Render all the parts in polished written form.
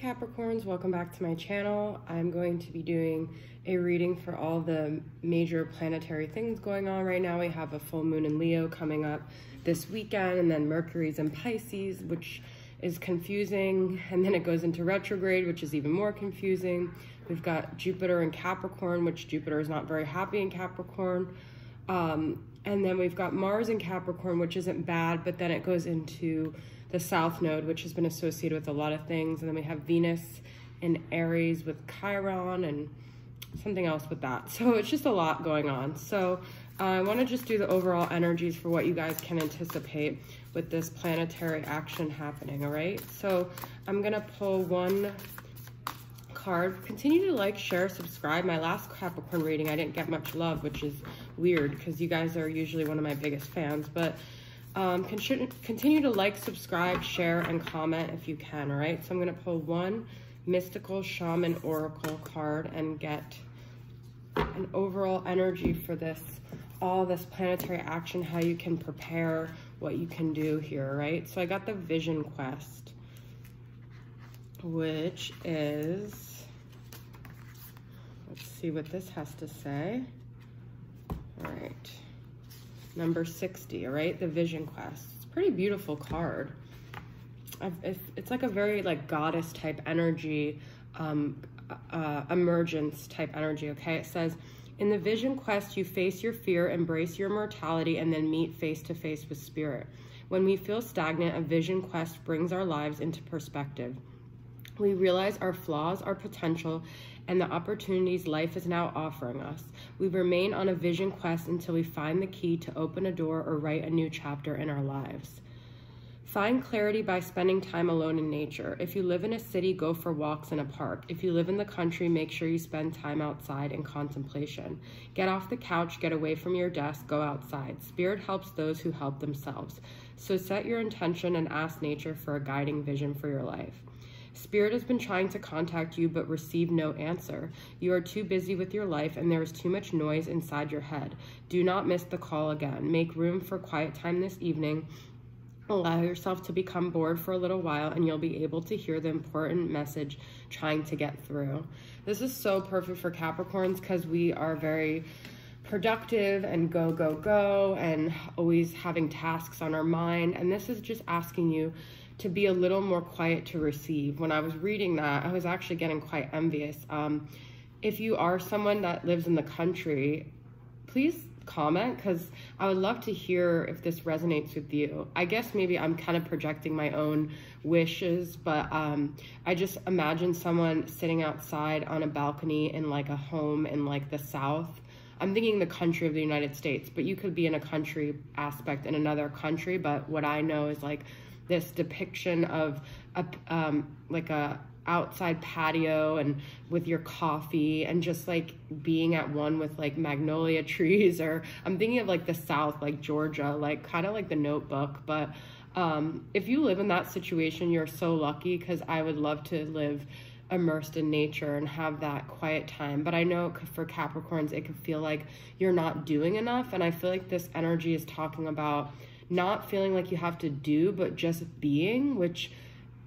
Capricorns, welcome back to my channel. I'm going to be doing a reading for all the major planetary things going on right now. We have a full moon in Leo coming up this weekend, and then Mercury's in Pisces, which is confusing, and then it goes into retrograde, which is even more confusing. We've got Jupiter in Capricorn, which Jupiter is not very happy in Capricorn. And then we've got Mars in Capricorn, which isn't bad, but then it goes into the South Node, which has been associated with a lot of things. And then we have Venus in Aries with Chiron and something else with that. So it's just a lot going on. So I want to just do the overall energies for what you guys can anticipate with this planetary action happening, all right? So I'm going to pull one card. Continue to like, share, subscribe. My last Capricorn reading, I didn't get much love, which is weird because you guys are usually one of my biggest fans, but continue to like, subscribe, share, and comment if you can, all right? So I'm going to pull one mystical shaman oracle card and get an overall energy for this, all this planetary action, how you can prepare, what you can do here, right? So I got the Vision Quest, which is, let's see what this has to say. All right, number 60, all right, the Vision Quest. It's a pretty beautiful card. It's like a very like goddess type energy, emergence type energy, okay? It says, in the Vision Quest, you face your fear, embrace your mortality, and then meet face to face with spirit. When we feel stagnant, a Vision Quest brings our lives into perspective. We realize our flaws, our potential, and the opportunities life is now offering us. We remain on a vision quest until we find the key to open a door or write a new chapter in our lives. Find clarity by spending time alone in nature. If you live in a city, go for walks in a park. If you live in the country, make sure you spend time outside in contemplation. Get off the couch, get away from your desk, go outside. Spirit helps those who help themselves. So set your intention and ask nature for a guiding vision for your life. Spirit has been trying to contact you but receive no answer. You are too busy with your life and there is too much noise inside your head. Do not miss the call again. Make room for quiet time this evening. Allow yourself to become bored for a little while and you'll be able to hear the important message trying to get through. This is so perfect for Capricorns because we are very productive and go, go, go, and always having tasks on our mind. And this is just asking you to be a little more quiet to receive. When I was reading that, I was actually getting quite envious. If you are someone that lives in the country, please comment, because I would love to hear if this resonates with you. I guess maybe I'm kind of projecting my own wishes, but I just imagine someone sitting outside on a balcony in like a home in like the South. I'm thinking the country of the United States, but you could be in a country aspect in another country. But what I know is like this depiction of like a outside patio and with your coffee and just like being at one with like magnolia trees, or I'm thinking of like the South, like Georgia, like kind of like The Notebook. But if you live in that situation, you're so lucky, because I would love to live immersed in nature and have that quiet time. But I know for Capricorns, it could feel like you're not doing enough. And I feel like this energy is talking about not feeling like you have to do, but just being, which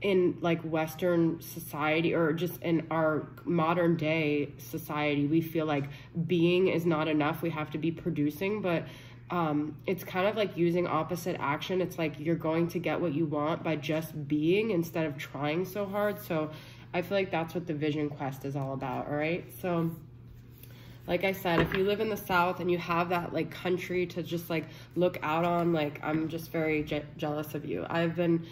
in like Western society or just in our modern day society, we feel like being is not enough. We have to be producing, but it's kind of like using opposite action. It's like you're going to get what you want by just being instead of trying so hard. So I feel like that's what the Vision Quest is all about, all right? So like I said, if you live in the South and you have that like country to just like look out on, like I'm just very jealous of you. I've been,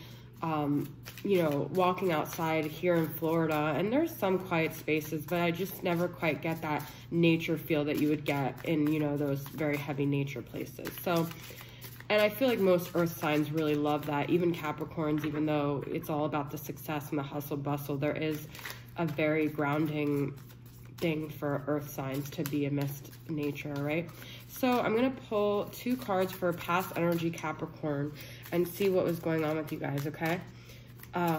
you know, walking outside here in Florida, and there's some quiet spaces, but I just never quite get that nature feel that you would get in, you know, those very heavy nature places. So, and I feel like most earth signs really love that, even Capricorns, even though it's all about the success and the hustle bustle, there is a very grounding thing for earth signs to be amidst nature, right? So I'm going to pull two cards for past energy Capricorn and see what was going on with you guys, okay?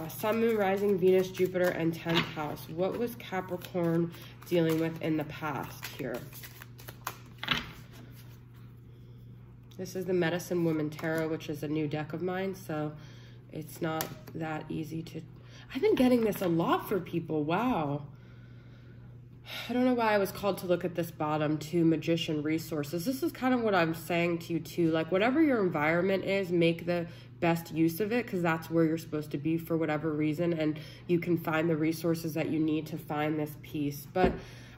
Sun, Moon, Rising, Venus, Jupiter, and 10th house. What was Capricorn dealing with in the past here? This is the Medicine Woman Tarot, which is a new deck of mine, so it's not that easy to... I've been getting this a lot for people. Wow. I don't know why I was called to look at this bottom too, magician resources. This is kind of what I'm saying to you too. Like whatever your environment is, make the best use of it, because that's where you're supposed to be for whatever reason, and you can find the resources that you need to find this piece. But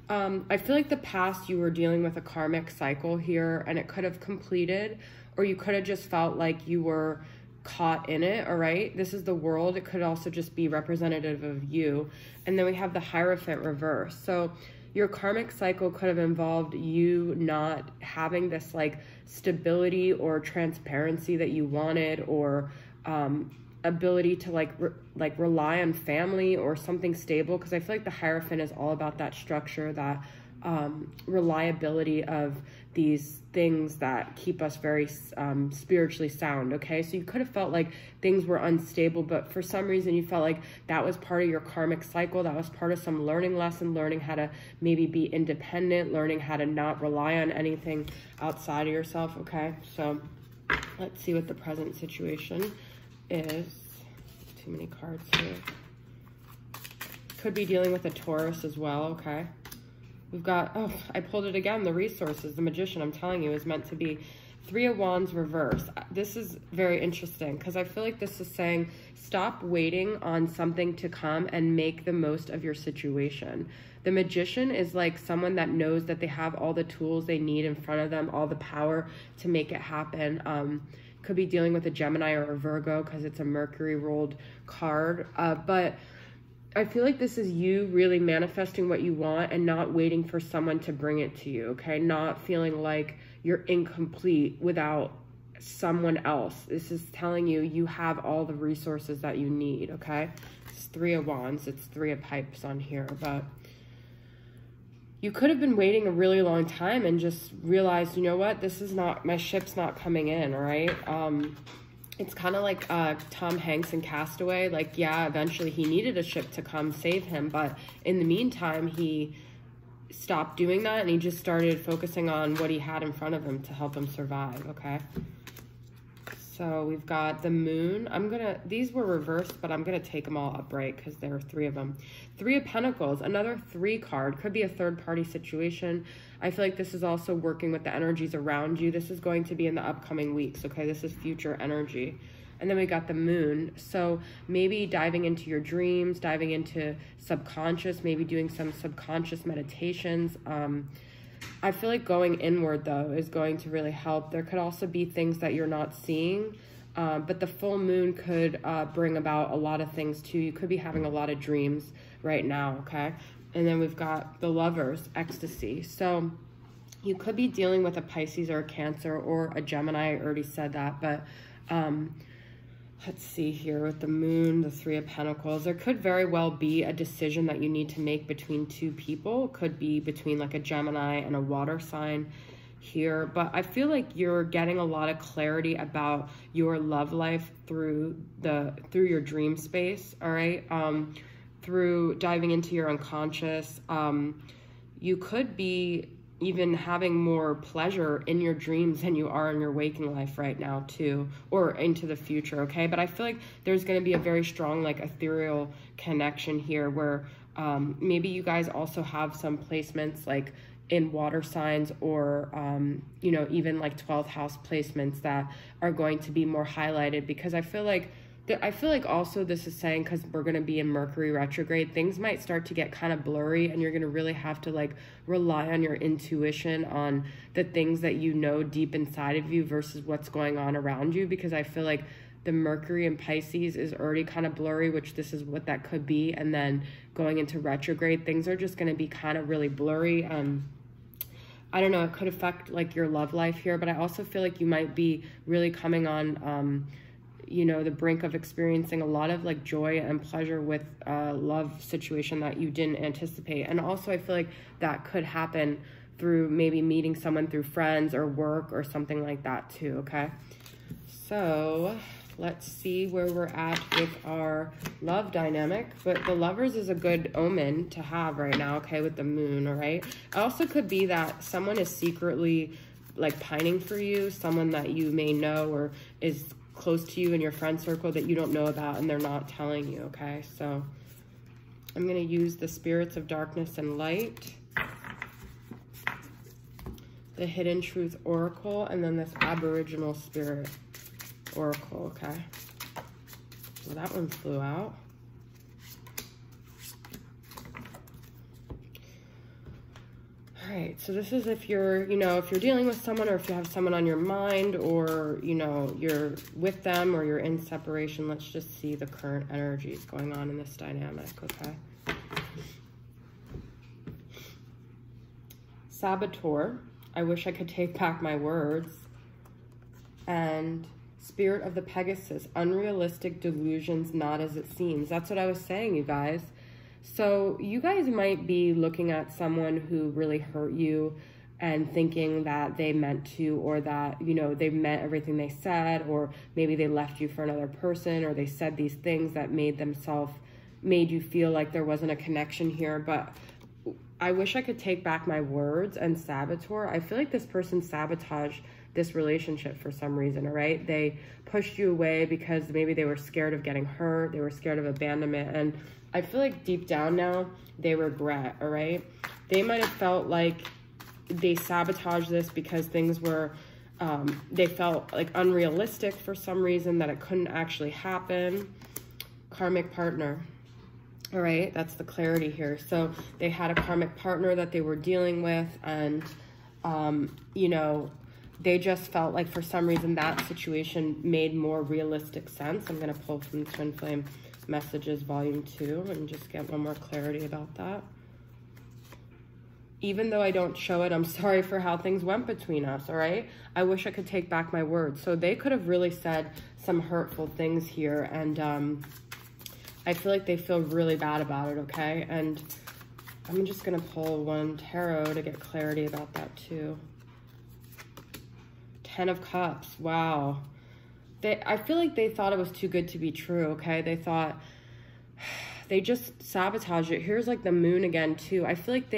I feel like the past you were dealing with a karmic cycle here, and it could have completed, or you could have just felt like you were caught in it. All right, this is the world. It could also just be representative of you. And then we have the Hierophant reverse. So your karmic cycle could have involved you not having this like stability or transparency that you wanted, or ability to like rely on family or something stable, because I feel like the Hierophant is all about that structure, that reliability of these things that keep us very spiritually sound. Okay, so you could have felt like things were unstable, but for some reason you felt like that was part of your karmic cycle. That was part of some learning lesson, learning how to maybe be independent, learning how to not rely on anything outside of yourself. Okay, so let's see what the present situation is. Too many cards here. Could be dealing with a Taurus as well. Okay, we've got, oh, I pulled it again, the resources. The Magician, I'm telling you, is meant to be Three of Wands reverse. This is very interesting, because I feel like this is saying stop waiting on something to come and make the most of your situation. The Magician is like someone that knows that they have all the tools they need in front of them, all the power to make it happen. Could be dealing with a Gemini or a Virgo, because it's a Mercury rolled card. But I feel like this is you really manifesting what you want and not waiting for someone to bring it to you, okay? Not feeling like you're incomplete without someone else. This is telling you you have all the resources that you need, okay? It's Three of Wands. It's Three of Pipes on here, but you could have been waiting a really long time and just realized, you know what, this is not, my ship's not coming in, all right? It's kind of like Tom Hanks in Castaway. Like, yeah, eventually he needed a ship to come save him, but in the meantime, he stopped doing that and he just started focusing on what he had in front of him to help him survive, okay? So we've got the Moon. These were reversed, but I'm gonna take them all upright because there are three of them. Three of Pentacles, another 3 card. Could be a third party situation. I feel like this is also working with the energies around you. This is going to be in the upcoming weeks, okay? This is future energy. And then we got the Moon. So maybe diving into your dreams, diving into subconscious, maybe doing some subconscious meditations. I feel like going inward, though, is going to really help. There could also be things that you're not seeing, but the full moon could bring about a lot of things, too. You could be having a lot of dreams right now, okay? And then we've got the Lovers, ecstasy. So you could be dealing with a Pisces or a Cancer or a Gemini. I already said that, but let's see here with the Moon, the Three of Pentacles. There could very well be a decision that you need to make between 2 people. It could be between like a Gemini and a water sign here. But I feel like you're getting a lot of clarity about your love life through your dream space, all right? Through diving into your unconscious. You could be even having more pleasure in your dreams than you are in your waking life right now too, or into the future, okay? But I feel like there's going to be a very strong like ethereal connection here where maybe you guys also have some placements like in water signs or you know, even like 12th house placements that are going to be more highlighted, because I feel like also this is saying, because we're going to be in Mercury retrograde, things might start to get kind of blurry, and you're going to really have to like rely on your intuition, on the things that you know deep inside of you versus what's going on around you, because I feel like the Mercury in Pisces is already kind of blurry, which this is what that could be, and then going into retrograde, things are just going to be kind of really blurry. I don't know, it could affect like your love life here, but I also feel like you might be really coming on you know, the brink of experiencing a lot of like joy and pleasure with a love situation that you didn't anticipate. And also I feel like that could happen through maybe meeting someone through friends or work or something like that too, okay? So let's see where we're at with our love dynamic. But the Lovers is a good omen to have right now, okay, with the Moon, all right? It also could be that someone is secretly like pining for you, someone that you may know or is close to you in your friend circle that you don't know about and they're not telling you, okay? So I'm going to use the spirits of darkness and light, the hidden truth oracle, and then this aboriginal spirit oracle, okay? Well, that one flew out. All right, so this is if you're, you know, if you're dealing with someone, or if you have someone on your mind, or, you know, you're with them or you're in separation. Let's just see the current energies going on in this dynamic, okay? Saboteur, I wish I could take back my words. And Spirit of the Pegasus, unrealistic delusions, not as it seems. That's what I was saying, you guys. So you guys might be looking at someone who really hurt you and thinking that they meant to, or that, you know, they meant everything they said, or maybe they left you for another person, or they said these things that made you feel like there wasn't a connection here. But I wish I could take back my words. And saboteur, I feel like this person sabotaged this relationship for some reason, all right? They pushed you away because maybe they were scared of getting hurt, they were scared of abandonment, and I feel like deep down now, they regret, all right? They might have felt like they sabotaged this because things were, they felt like unrealistic for some reason, that it couldn't actually happen. Karmic partner, all right? That's the clarity here. So they had a karmic partner that they were dealing with, and, you know, they just felt like for some reason that situation made more realistic sense. I'm going to pull from Twin Flame Messages Volume 2 and just get one more clarity about that. Even though I don't show it, I'm sorry for how things went between us, all right? I wish I could take back my words. So they could have really said some hurtful things here, and I feel like they feel really bad about it, okay? And I'm just going to pull one tarot to get clarity about that too. 10 of Cups, wow. I feel like they thought it was too good to be true, okay? They thought, they just sabotaged it. Here's like the moon again too. I feel like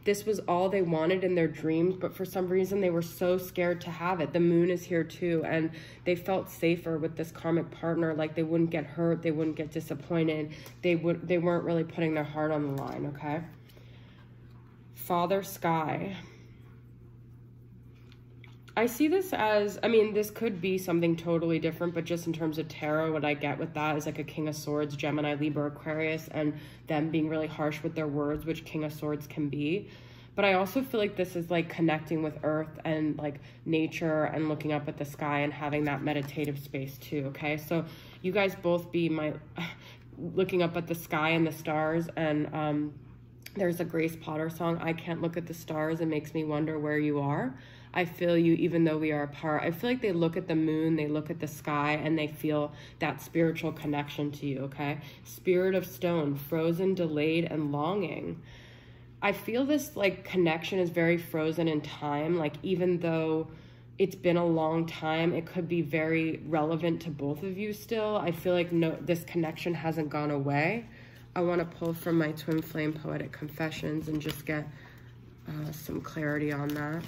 this was all they wanted in their dreams, but for some reason they were so scared to have it. The moon is here too, and they felt safer with this karmic partner, like they wouldn't get hurt, they wouldn't get disappointed. They weren't really putting their heart on the line, okay? Father Sky. I see this as, I mean, this could be something totally different, but just in terms of tarot, what I get with that is like a King of Swords, Gemini, Libra, Aquarius, and them being really harsh with their words, which King of Swords can be. But I also feel like this is like connecting with earth and like nature and looking up at the sky and having that meditative space too, okay? So you guys both be looking up at the sky and the stars, and there's a Grace Potter song, I Can't Look at the Stars, It Makes Me Wonder Where You Are. I feel you even though we are apart. I feel like they look at the moon, they look at the sky, and they feel that spiritual connection to you, okay? Spirit of Stone, frozen, delayed, and longing. I feel this like connection is very frozen in time. Like even though it's been a long time, it could be very relevant to both of you still. I feel like this connection hasn't gone away. I want to pull from my Twin Flame Poetic Confessions and just get some clarity on that.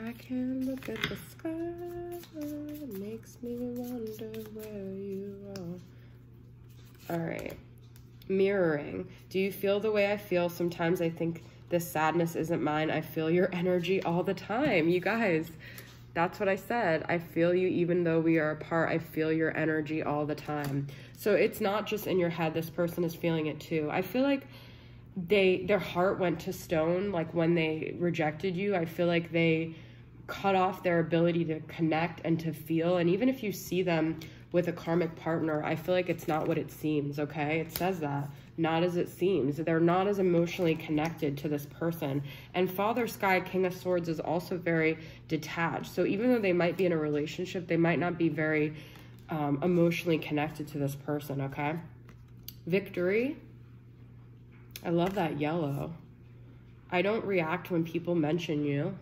I can look at the sky, it makes me wonder where you are. All right. Mirroring. Do you feel the way I feel? Sometimes I think this sadness isn't mine. I feel your energy all the time. You guys, that's what I said. I feel you even though we are apart. I feel your energy all the time. So it's not just in your head. This person is feeling it too. I feel like their heart went to stone. Like when they rejected you, I feel like they cut off their ability to connect and to feel. And even if you see them with a karmic partner, I feel like it's not what it seems, okay? It says that, not as it seems. They're not as emotionally connected to this person. And Father Sky, King of Swords, is also very detached. So even though they might be in a relationship, they might not be very emotionally connected to this person, okay? Victory. I love that yellow. I don't react when people mention you.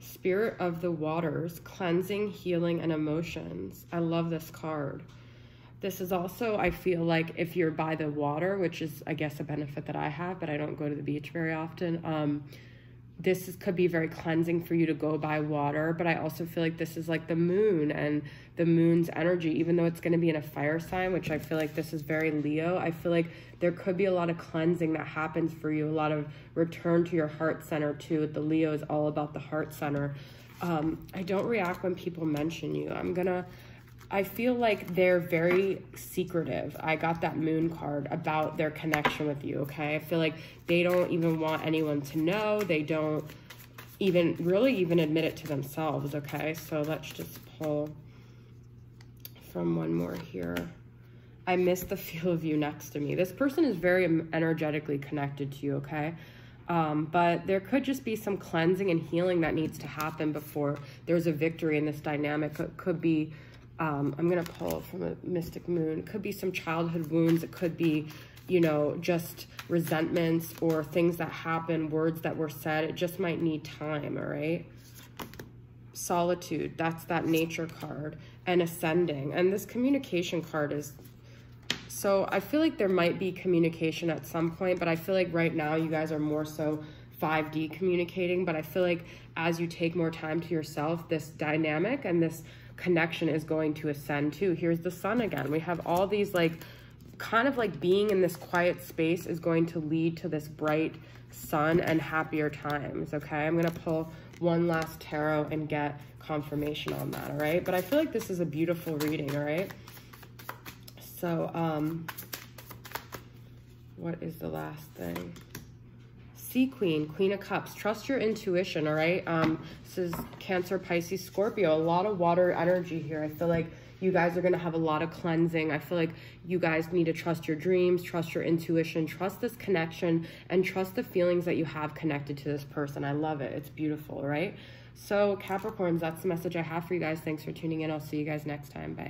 Spirit of the Waters, cleansing, healing, and emotions. I love this card. This is also, I feel like if you're by the water, which is, I guess, a benefit that I have, but I don't go to the beach very often, could be very cleansing for you to go by water, but I also feel like this is like the moon and the moon's energy, even though it's going to be in a fire sign, which I feel like this is very Leo. I feel like there could be a lot of cleansing that happens for you, a lot of return to your heart center too. The Leo is all about the heart center. I don't react when people mention you. I feel like they're very secretive. I got that moon card about their connection with you, okay? I feel like they don't even want anyone to know. They don't even admit it to themselves, okay? So let's just pull from one more here. I miss the feel of you next to me. This person is very energetically connected to you, okay? But there could just be some cleansing and healing that needs to happen before there's a victory in this dynamic. It could be... I'm going to pull from a mystic moon. It could be some childhood wounds. It could be, you know, just resentments or things that happen, words that were said. It just might need time, all right? Solitude, that's that nature card. And ascending. And this communication card is... So I feel like there might be communication at some point, but I feel like right now you guys are more so 5D communicating. But I feel like as you take more time to yourself, this dynamic and this connection is going to ascend too. Here's the sun again. We have all these like kind of like being in this quiet space is going to lead to this bright sun and happier times. Okay, I'm gonna pull one last tarot and get confirmation on that. All right, but I feel like this is a beautiful reading. All right, so what is the last thing? Sea Queen, Queen of Cups. Trust your intuition, all right? This is Cancer, Pisces, Scorpio. A lot of water energy here. I feel like you guys are going to have a lot of cleansing. I feel like you guys need to trust your dreams, trust your intuition, trust this connection, and trust the feelings that you have connected to this person. I love it. It's beautiful, all right? So Capricorns, that's the message I have for you guys. Thanks for tuning in. I'll see you guys next time. Bye.